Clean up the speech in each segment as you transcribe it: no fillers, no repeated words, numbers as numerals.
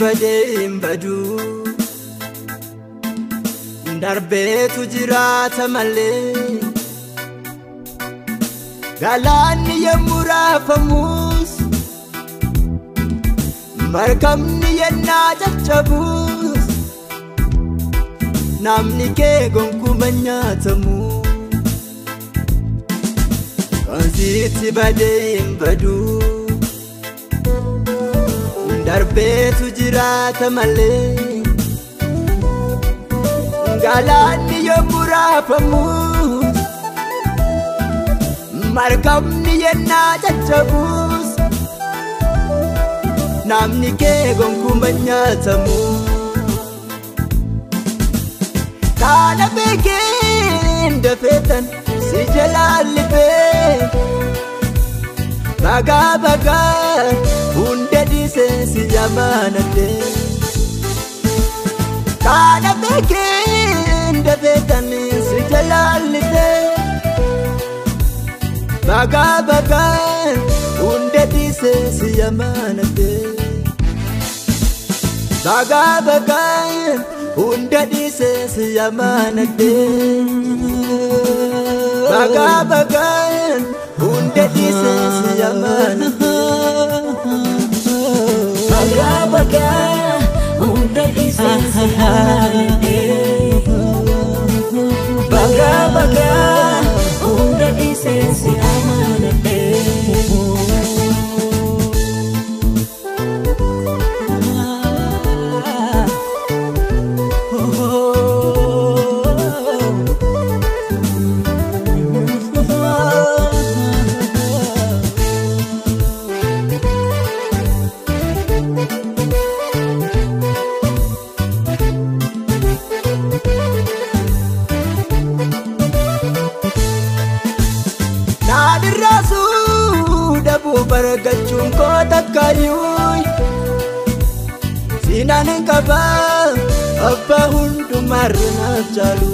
badee badu darbeetu jiraata malee galaanni yemmuu raafamus markabni yennaa caccabuus namni kee gonkumaa nyaatamu kan sitti badee badu darbeetu jiraata malee galaanni yemmuu raafamus markabni yennaa caccabuus namni kee gonkumaa nyaatamu kana beekeen dafeetan si jalaalifee bagaa bagaa hunda dhiisee si jamaanadhe kana beekeen dafeetan si jalaalifee bagaa bagaa hunda dhiisee si jamaanadhe bagaa bagaa hunda dhiisee si jamaanadhe bagaa bagaa hunda dhiisee si jamaanadhe bagaa bagaa hunda dhiisee si jamaanadhe bagaa bagaa hunda dhiisee si jamaanadhe baragachuun koo takkaayyuu siinaan hin qabaa abbaa hundumarra naaf caalu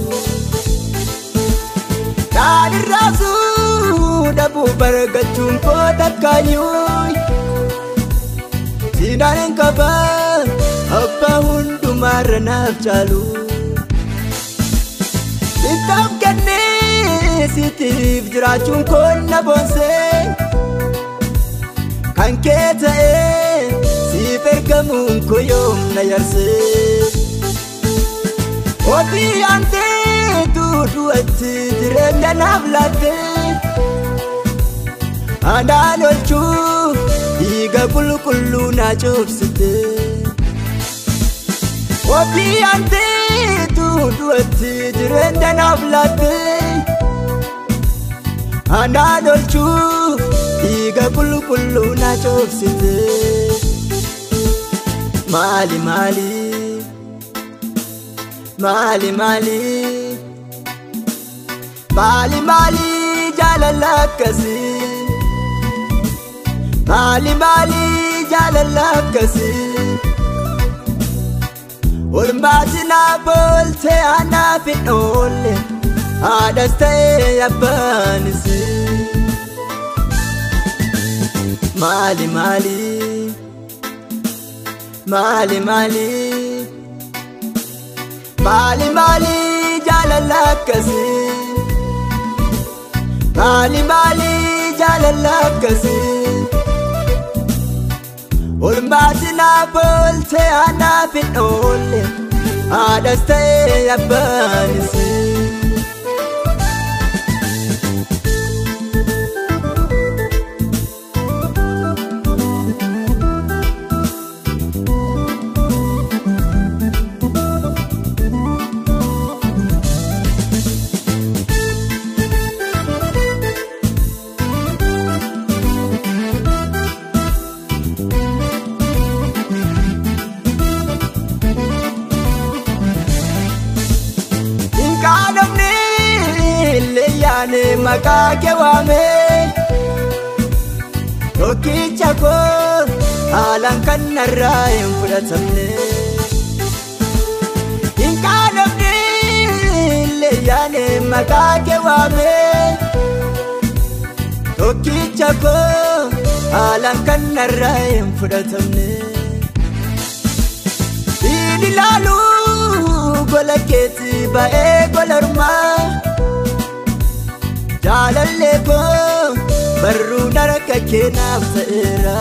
dhaadhirraasuu dhabuu baragachuun koo takkaayyuu siinaan hin qabaa abbaa hundumarra naaf caalu ittaaf kennee siitiif jiraachuun koo na boonsee kan kee ta'ee siif ergamuun koo yoom na yarsee ofii aanteetu du'atti jireenya naaf laattee anaan oolchuuf dhiiga qulqulluu naa coobsitee ofii aanteetu du'atti jireenya naaf laattee anaan oolchuuf dhiiga qulqulluu naa coobsitee maali maali maali maali maali maali jaalala akkasii maali maali jaalala akkasii olmaati naaf ooltee anaaf hin oolle haadhas ta'ee abbaanis maali maali maali maali maali maali jaalala akkasii maali maali jaalala akkasii olmaati naaf ooltee anaaf hin oolle haadhas ta'ee abbaanis maqaa kee waamee tokkicha koo haalaan kan narraa hin fudhatamne hin qaanofne illee yaane maqaa kee waamee tokkicha koo haalaan kan narraa hin fudhatamne Idilalu gola keeti ba'ee gola ormaa Jaalallee koo barruu harka keenaaf ta'eera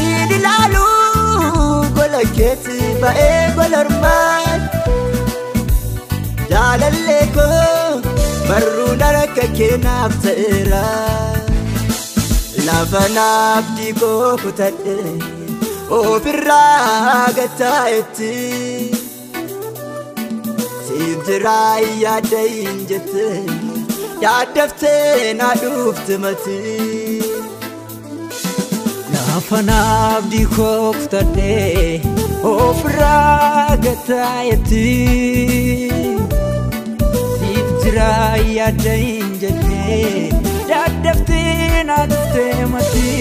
Idilalu gola keeti ba'ee gola ormaa Jaalallee koo barruu harka keenaaf ta'eera Lafa naafti koo kutadhe ofirraa gataa'etti Siif jiraa yaadda hin jette yaaddaftee na dhufte mati Lafa naafti koo kutadhe ofirraa gataa'etti Siif jiraa yaadda hin jette yaaddaftee na dhufte mati